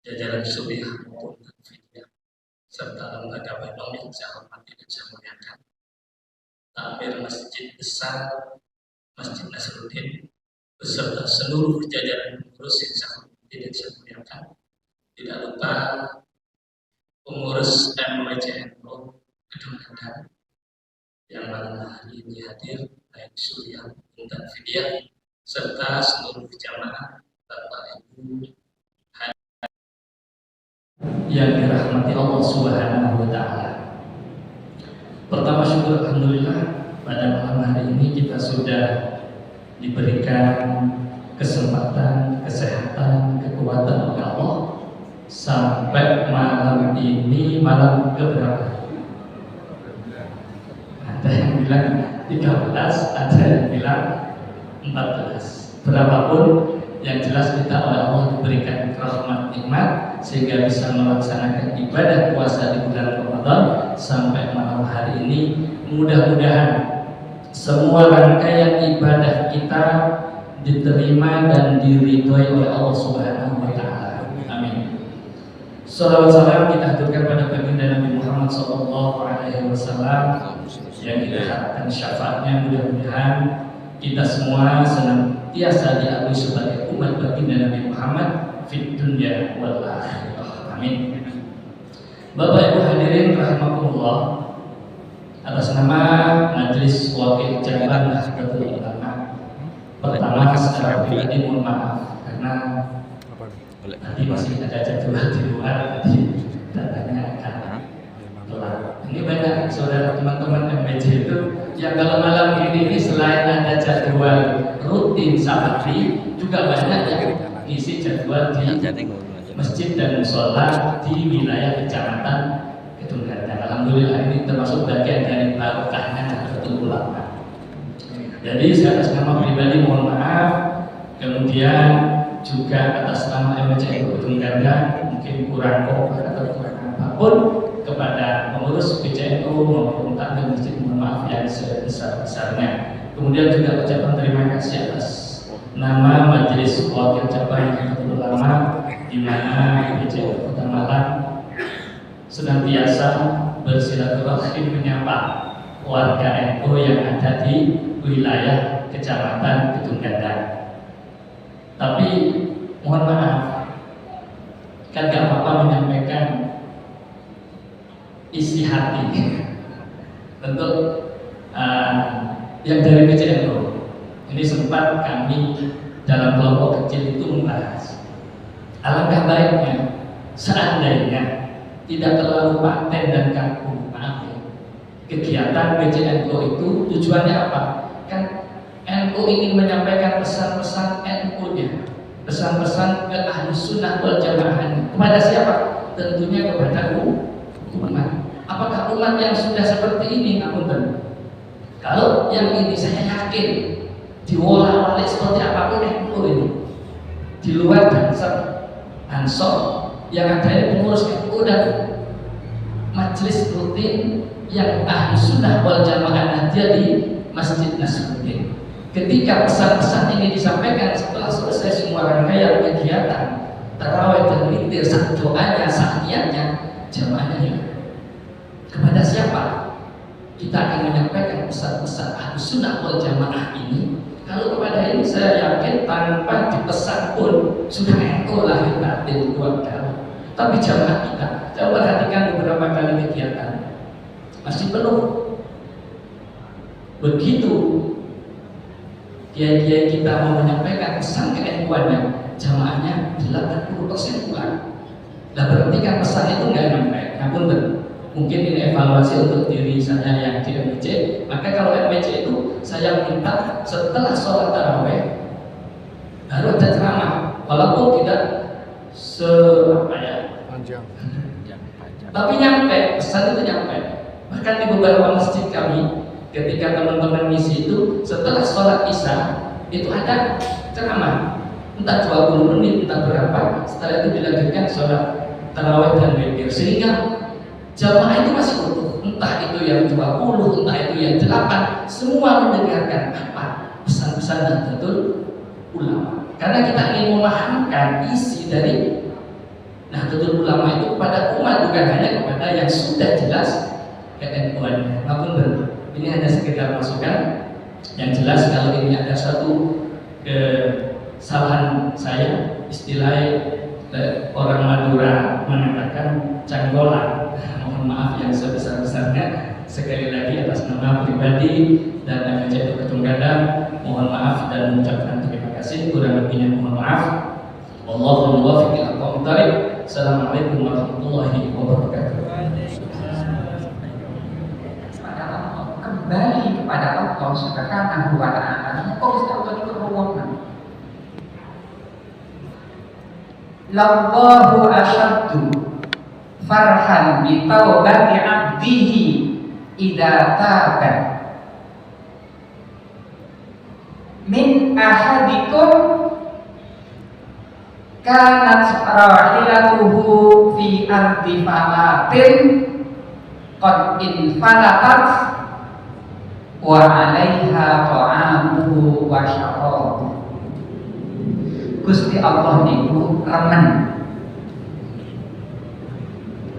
jajaran Suriah maupun Fidyah, serta lembaga Banom yang saya hormati dan saya muliakan, takmir Masjid Besar Masjid Nasruddin beserta seluruh jajaran pengurus yang saya hormati dan saya muliakan, tidak lupa pengurus MWCNU Gedung Kendal yang mana hari ini hadir, baik Suriah dan Fidyah, serta seluruh jamaah Bapak Ibu yang dirahmati Allah Subhanahu wa Ta'ala. Pertama, syukur alhamdulillah pada malam hari ini kita sudah diberikan kesempatan, kesehatan, kekuatan oleh Allah sampai malam ini malam keberapa? Ada yang bilang 13, ada yang bilang 14. Berapapun yang jelas kita oleh Allah diberikan rahmat nikmat sehingga bisa melaksanakan ibadah puasa di bulan Ramadan sampai malam hari ini. Mudah-mudahan semua rangkaian ibadah kita diterima dan diridhoi oleh Allah Subhanahu wa Ta'ala. Amin. Salawat salam kita haturkan pada baginda Nabi Muhammad SAW yang kita harapkan syafaatnya. Mudah-mudahan kita semua senantiasa diakui sebagai umat baginda Nabi Muhammad fid dunya wal akhirah. Amin. Bapak Ibu hadirin rahimakumullah, atas nama Majelis Wakil Jabat Nahdlatul Ulama, pertama secara pribadi mohon maaf karena tadi masih ada jadwal di luar, tadi datanya agak telat. Ini banyak saudara teman-teman MBJ itu yang kalau malam ini selain ada jadwal rutin safari, juga banyak yang isi jadwal di masjid dan musola di wilayah kecamatan Gedung Kendal. Alhamdulillah ini termasuk bagian dari barokahnya Nahdlatul Ulama. Jadi saya atas nama pribadi mohon maaf, kemudian juga atas nama MWCNU Gedung Kendal mungkin kurang kooperatif atau kurang apapun kepada pengurus PCNU maupun takmir masjid mohon maaf yang sebesar-besarnya. Kemudian juga ucapan terima kasih atas nama Majelis Wakil Jabat Nahdlatul Ulama di mana PCNU Kota Malang senantiasa bersilaturahim menyapa warga NU yang ada di wilayah Kecamatan Gedung Kendal. Tapi mohon maaf, kan gak apa-apa menyampaikan isi hati untuk yang dari PCNU. Ini sempat kami dalam kelompok kecil itu membahas, alangkah baiknya seandainya tidak terlalu paten dan kaku, maaf ya, kegiatan PCNU itu tujuannya apa? Kan NU ingin menyampaikan pesan-pesan NU-nya, pesan-pesan ke ahli sunnah wal jamaah. Kepada siapa? Tentunya kepada umat. Apakah umat yang sudah seperti ini? Ngapunten. Kalau yang ini saya yakin diolah-olah seperti apapun NU ini, di luar Ansor yang ada pengurus NU dan majelis rutin yang ahli sunnah wal jamaah dia di Masjid Nasruddin. Ketika pesan-pesan ini disampaikan setelah selesai semua rangkaian kegiatan tarawih dan witir, saat doanya, saat niatnya, jamaahnya kepada siapa kita akan menyampaikan pesan-pesan ahli sunnah wal jamaah ini? Kalau kepada ini saya yakin tanpa dipesan pun sudah NU lahir batin kuat dalam. Tapi jamaah kita, saya perhatikan beberapa kali kegiatan masih penuh. Begitu kiai-kiai kita mau menyampaikan pesan ke NU-nya, jamaahnya 80% pulang. Nah berarti kan pesan itu nggak nyampe. Ngapunten. Mungkin ini evaluasi untuk diri saya yang di MWC. Maka kalau MWC itu saya minta setelah sholat taraweh baru ada ceramah, walaupun tidak panjang. Tapi nyampe, pesan itu nyampe. Bahkan di beberapa masjid kami, ketika teman-teman misi itu setelah sholat isya itu ada ceramah, entah 20 menit, entah berapa. Setelah itu dilanjutkan sholat taraweh dan witir, sehingga jamaah itu masih utuh. Entah itu yang 20, entah itu yang 8, semua mendengarkan apa pesan-pesan Nahdlatul Ulama. Karena kita ingin memahamkan isi dari Nah, tutur ulama itu kepada umat, bukan hanya kepada yang sudah jelas keilmuannya. Maupun ini hanya sekedar masukan. Yang jelas kalau ini ada satu kesalahan saya, istilah orang Madura mengatakan canggolan. Mohon maaf yang sebesar-besarnya. Sekali lagi atas nama pribadi dan MJ Ketum Gadang, mohon maaf dan mengucapkan terima kasih. Kurang lebihnya mohon maaf. Wallahul muwaffiq ila aqwamit thoriq. Assalamualaikum warahmatullahi wabarakatuh. Kembali kepada Allah Subhanahu wa ta'ala. Kok Gusti Allah itu ruwungan. Lallahu asyaddu farhan bi taubati 'abdihi idza taba min ahadikum kanat rahilatuhu fi ardi falatin qad infalatat wa 'alaiha ta'amuhu wa syarabuhu. Gusti Allah niku remen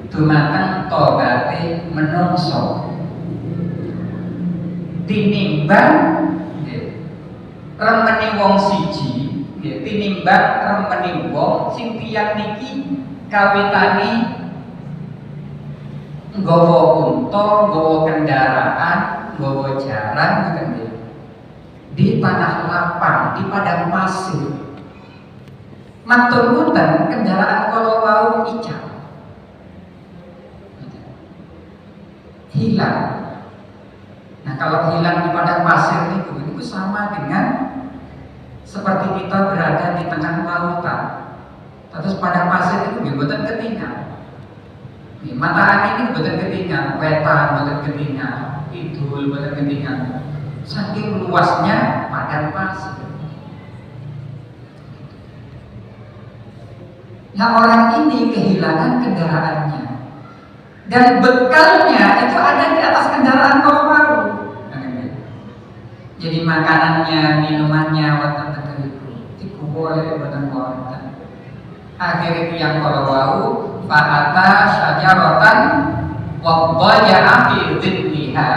dumateng tobaté menungso tinimbang remeni wong siji, tinimbang remeni wong sing tiyang niki kawitane nggawa unta, nggawa kendaraan, nggawa jaran di tanah lapang, di padang pasir. Matur nuwun kendaraan kala wau icah hilang. Nah, kalau hilang di padang pasir itu sama dengan seperti kita berada di tengah lautan. Terus padang pasir itu mboten ketinggal. Mata angin ini mboten ketinggal, wetan mboten ketinggal, kidul mboten ketinggal. Saking luasnya padang pasir. Nah, orang ini kehilangan kendaraannya dan bekalnya itu ada di atas kendaraan baru. Jadi makanannya, minumannya, wonten itu boleh wonten. Akhirnya yang kalau wau fa'ata syajaratan wa dhaya'a fi dhilliha.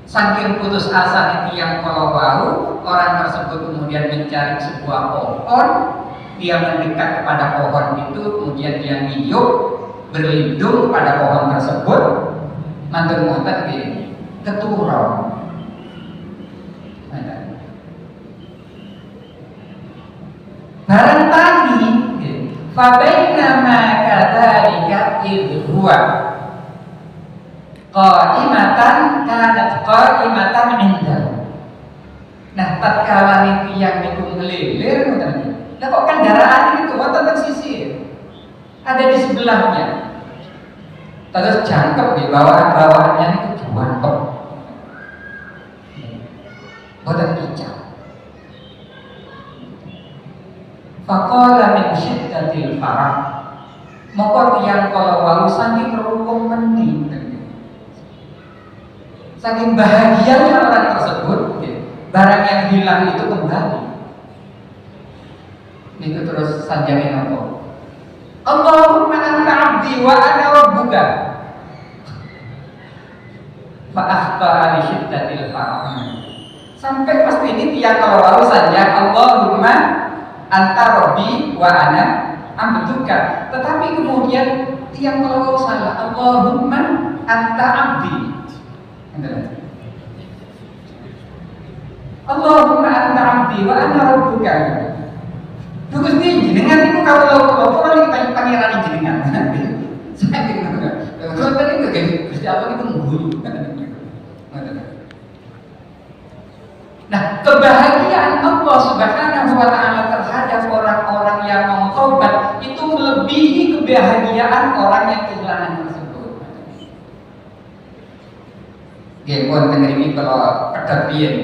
Saking putus asa itu yang kalau wau, orang tersebut kemudian mencari sebuah pohon. Dia mendekat kepada pohon itu, kemudian dia ngiyup berlindung pada pohon tersebut. Mantur ngoten nggih, keturun. Barang tani, fabainama kadzalika idh huwa qa'imatan kanat qa'imatan indahu. Nah, tatkala niki yang niku ngelilir ngoten. Lah kok kendaraan itu wonten teng sisir. Ada di sebelahnya. Terus jangkep di bawaan-bawaannya itu jangkep. Boten icah. Faqala min syiddatil farah. Moko tiyang kala wau saking ruwung meni. Saking bahagianya orang tersebut, barang yang hilang itu kembali. Itu terus sanjangin apa? Allahumma anta abdi wa ana rabbuka. Fa akhta'a li syiddatil farah. Sampai pasti ini tiap kalau saja Allahumma anta rabbi wa ana abduka. Tetapi kemudian tiap kalau salah Allahumma anta abdi. Allahumma anta abdi wa ana rabbuka. Gusti jenengan itu kalau kita pangeran jenengan. Saya dengar. Kalau tadi itu Gusti Allah itu mengguru. Nah, kebahagiaan Allah Subhanahu wa ta'ala terhadap orang-orang yang mau taubat itu melebihi kebahagiaan orang yang kehilangan tersebut. Nggih, pun tengah ini kalau kedapian,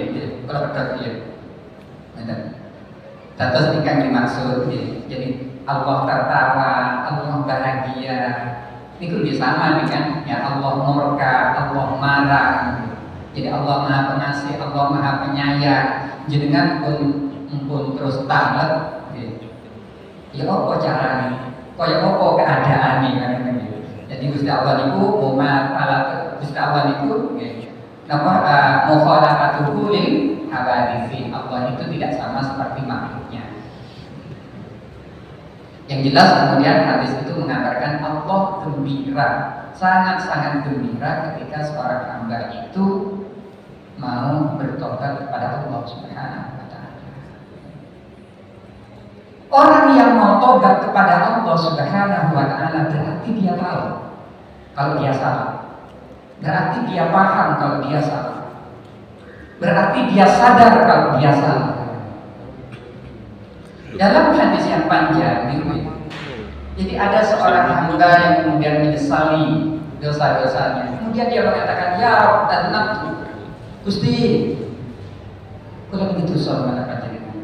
Terus ikan dimaksud, jadi Allah tertawa, Allah bahagia. Ini kudu sama dengan ya Allah murka, Allah marah. Jadi Allah Maha Pengasih, Allah Maha Penyayang. Jenengan pun terus taat. Ya apa caranya? kaya apa keadaane kan ngene. Jadi Gusti Allah niku muamalah Gusti Allah niku nggih napa mukhalafatuhu lil hawaditsi. Allah itu tidak sama seperti makhluknya. Yang jelas kemudian hadis itu mengabarkan Allah gembira, sangat-sangat gembira ketika seorang hamba itu mau bertobat kepada Allah Subhanahu wa taala. Orang yang mau tobat kepada Allah Subhanahu wa taala berarti dia tahu kalau dia salah. Berarti dia paham kalau dia salah. Berarti dia sadar kalau dia salah. Dalam hadis yang panjang ini, jadi ada seorang hamba yang kemudian menyesali dosa-dosanya. Kemudian dia mengatakan, ya Rabb, adnabtu. Gusti, kula niki dosa mana panjenengan.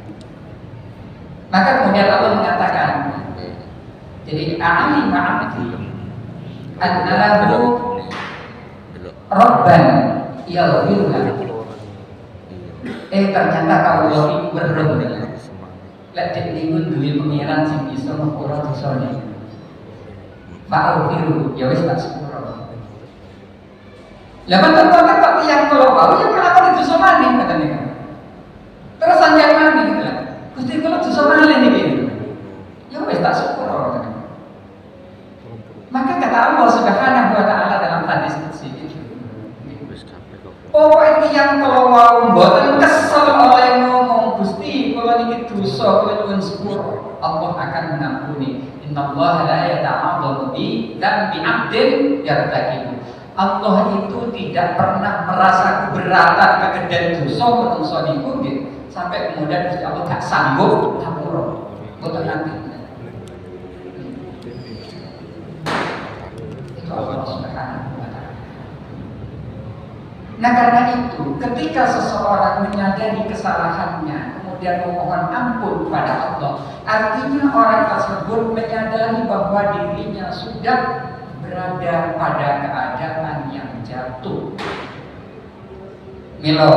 Maka kemudian Allah mengatakan, jadi a'ali ma'abdi adnalahu Rabban yaghfir lahu. Ternyata kalau Allah berdoa lek dikun duwe pengiran sing bisa ngapura dosane. Fa'afiru ya wis tak sepuro. Lah betul-betul kok tiyang kula wau ya kenapa dosa maneh katane. Terus sanjang mandi gitu lah. Gusti kula dosa maneh niki. Ya wis tak sepuro katane. Maka kata Allah Subhanahu wa taala dalam hadis qudsi itu. Pokoknya tiyang kula wau mboten kesel oleh ngomong Gusti kula niki dosa kula nyuwun sepuro, Allah akan mengampuni. Innallaha la yata'adhamu bi dzambi 'abdin yartakibu. Allah itu tidak pernah merasa keberatan kegedean dosa menungso niku nggih sampai kemudian Gusti Allah gak sanggup ngapura. Mboten nanti. Itu Allah Subhanahu wa taala. Nah karena itu ketika seseorang menyadari kesalahannya kemudian memohon ampun kepada Allah, artinya orang tersebut menyadari bahwa dirinya sudah berada pada keadaan yang jatuh. Milo.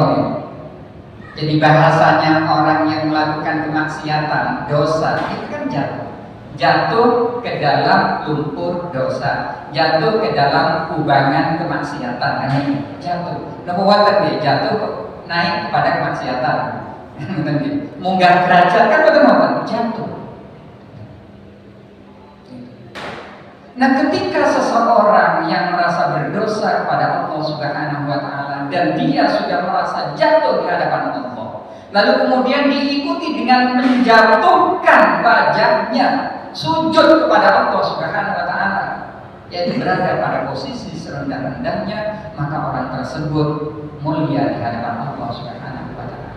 Jadi bahasanya orang yang melakukan kemaksiatan, dosa itu kan jatuh ke dalam lumpur dosa, jatuh ke dalam kubangan kemaksiatan, kan jatuh. Napa water nih jatuh naik kepada kemaksiatan. Munggah derajat kan betul-betul jatuh. Nah, ketika seseorang yang merasa berdosa kepada Allah Subhanahu wa taala dan dia sudah merasa jatuh di hadapan Allah, lalu kemudian diikuti dengan menjatuhkan wajahnya sujud kepada Allah Subhanahu wa taala, yaitu berada pada posisi serendah-rendahnya, maka orang tersebut mulia di hadapan Allah Subhanahu wa taala.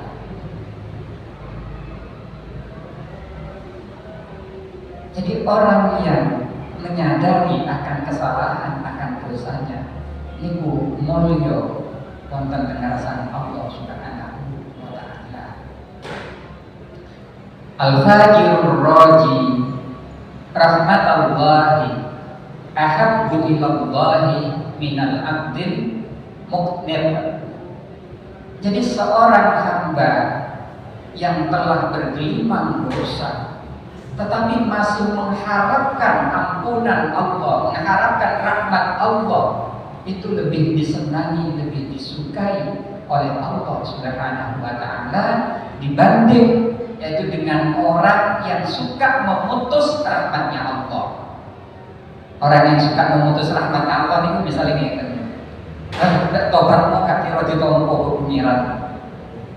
Jadi orang yang menyadari akan kesalahan, akan dosanya, niku mulya wonten pengarsan Allah Subhanahu wa taala. Al-fajirur raji rahmatallahi ahabbu ilallahi minal abdin muqnir. Jadi seorang hamba yang telah bergelimang dosa tetapi masih mengharapkan ampunan Allah, mengharapkan rahmat Allah, itu lebih disenangi, lebih disukai oleh Allah Subhanahu wa taala dibanding yaitu dengan orang yang suka memutus rahmatnya Allah. Orang yang suka memutus rahmat Allah itu misalnya ini tobatmu kaki roti tompo pengiran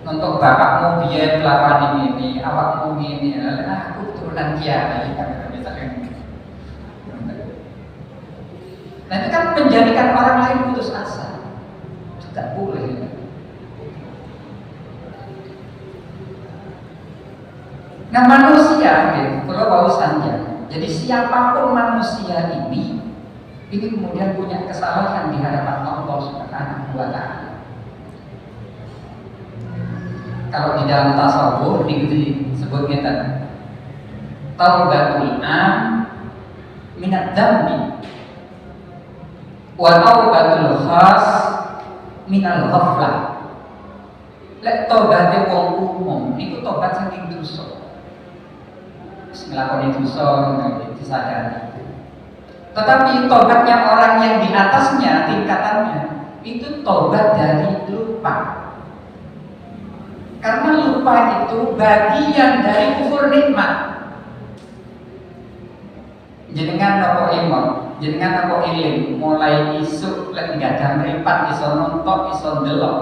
untuk bapakmu biar kelawan ini, awakmu ini, aku turunan kiai kan misalnya. Nah itu kan menjadikan orang lain putus asa. Tidak boleh. Nah manusia, kalau bau sanjang. Jadi siapapun manusia ini kemudian punya kesalahan di hadapan Allah Subhanahu wa taala. Kalau di dalam tasawuf disebut kita taubatul am minad dambi wa taubatul khas minal ghaflah. Lek tobaté wong umum niku tobat saking dosa. nglakoni dosa disadari. Tetapi tobatnya orang yang di atasnya tingkatannya itu tobat dari lupa. Karena lupa itu bagian dari kufur nikmat. Jenengan nopo imam, jenengan nopo ilim, mulai isuk lek gadah mripat iso nonton, iso ndelok.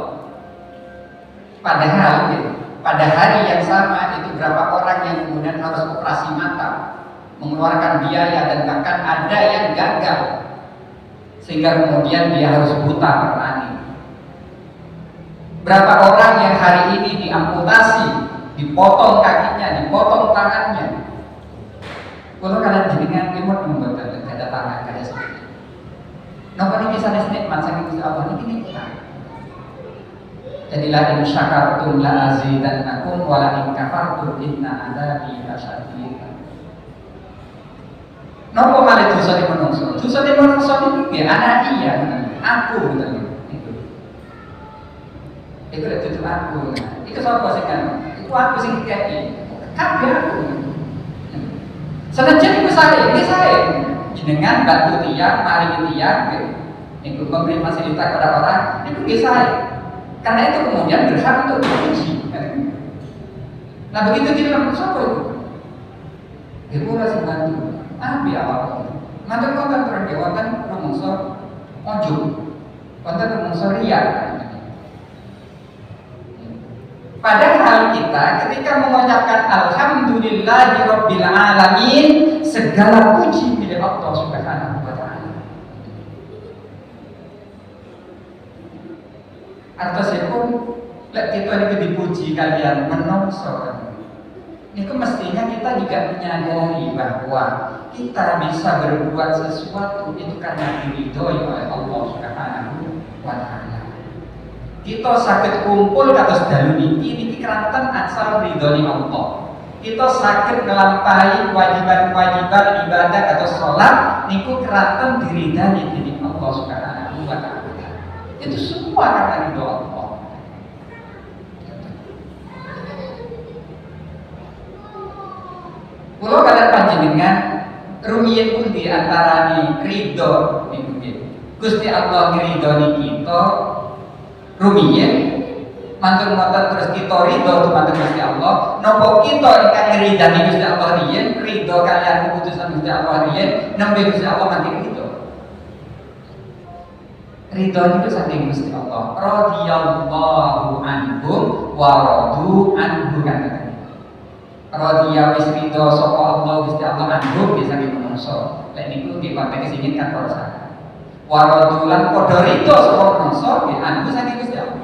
Padahal pada hari yang sama itu berapa orang yang kemudian harus operasi mata, mengeluarkan biaya dan bahkan ada yang gagal sehingga kemudian dia harus buta permanen. Berapa orang yang hari ini diamputasi, dipotong kakinya, dipotong tangannya. Kalau kalian jenengan imut membuat ada tangan kada seperti. Napa niki sanes nikmat saking Gusti Allah niki nikmat. Jadi la in syakartum la azidannakum wa la in kafartum inna adzabi lasyadid. Napa malih dosa di manungsa? Dosa di manungsa niku nggih anak iya, aku ngoten niku. Iku lek tutup aku. Iku sapa sing kan? Iku aku sing dikeki. Kabeh aku. Senajan itu saya, jenengan bantu tiang, mari tiang, itu memberi fasilitas kepada orang, itu saya. Karena itu kemudian berhak untuk dipuji. Nah begitu kita lakukan siapa itu? Ibu masih bantu, ambil awal. Nanti konten terang konten rumongso ojo, konten rumongso riak. Padahal kita ketika mengucapkan Alhamdulillahirabbil alamin, segala puji milik Allah Subhanahu wa taala. Artosipun lek kita niku dipuji kalian menungso. Niku mestinya kita juga menyadari bahwa kita bisa berbuat sesuatu itu karena diridhoi oleh Allah Subhanahu wa taala. Kita sakit kumpul kados dalu niki keranten asal ridhoni Allah. Kita sakit ngelampahi kewajiban-kewajiban ibadah atau sholat niku keranten diridani dening Allah Subhanahu wa taala. Itu semua karena ridho Allah. Kalau kalian panjenengan rumiyin pun di antara ridho niku Gusti Allah ngridhoni kita rumiyin mantul motor terus kita ridho kepada Gusti Allah. Nopo kita ingkang ngridani Gusti Allah riyen, ridho kalian keputusan Gusti Allah riyen, nembe Gusti Allah mati ridho. Ridho itu saking Gusti Allah. Radhiyallahu anhum wa radu anhu kan. Radhiya wis ridho sapa Allah Gusti Allah anhum bisa menungso. Lek niku nggih konteks ingin kan perasaan. Wa radu lan padha ridho sapa menungso nggih anhu saking Gusti Allah.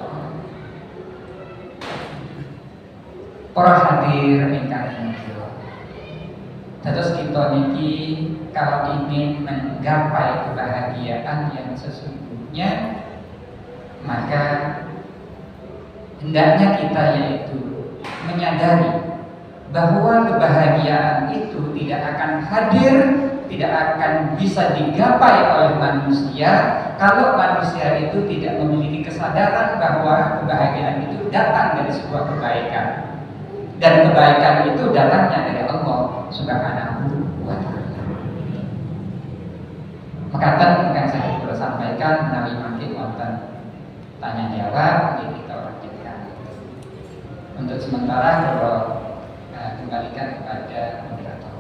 Para hadir ingkang indah. Terus kita niki kalau ingin menggapai kebahagiaan yang sesungguhnya, maka hendaknya kita yaitu menyadari bahwa kebahagiaan itu tidak akan hadir, tidak akan bisa digapai oleh manusia kalau manusia itu tidak memiliki kesadaran bahwa kebahagiaan itu datang dari sebuah kebaikan. Dan kebaikan itu datangnya dari Allah Subhanahu wa taala. Maka yang saya perlu sampaikan menawi mangke wonten tanya jawab kita lanjutkan. Untuk sementara kalau kembalikan kepada moderator.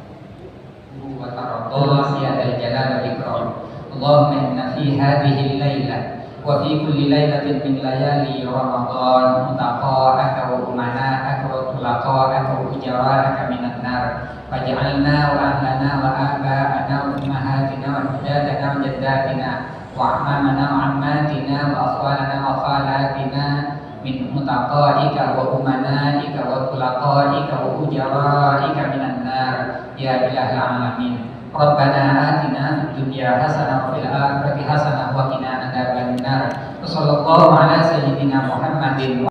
Wa taradallahu ya dal jalal wal ikram. Allahumma inna fi hadhihi al-lailah wa fi kulli lailatin min layali Ramadan mutaqa'aka wa umana'aka wa tulaqa'aka wa ujara'aka minan nar faj'alna wa ahlana wa aba'ana wa ummahatina wa hujatana wa jaddatina wa amamana wa ammatina wa akhwalana wa khalatina min mutaqa'ika wa umana'ika wa tulaqa'ika wa ujara'ika minan nar ya ilahil alamin. Rabbana atina fid dunya hasanah wa fil akhirati hasanah wa qina adzabannar. Wassallallahu ala sayyidina Muhammadin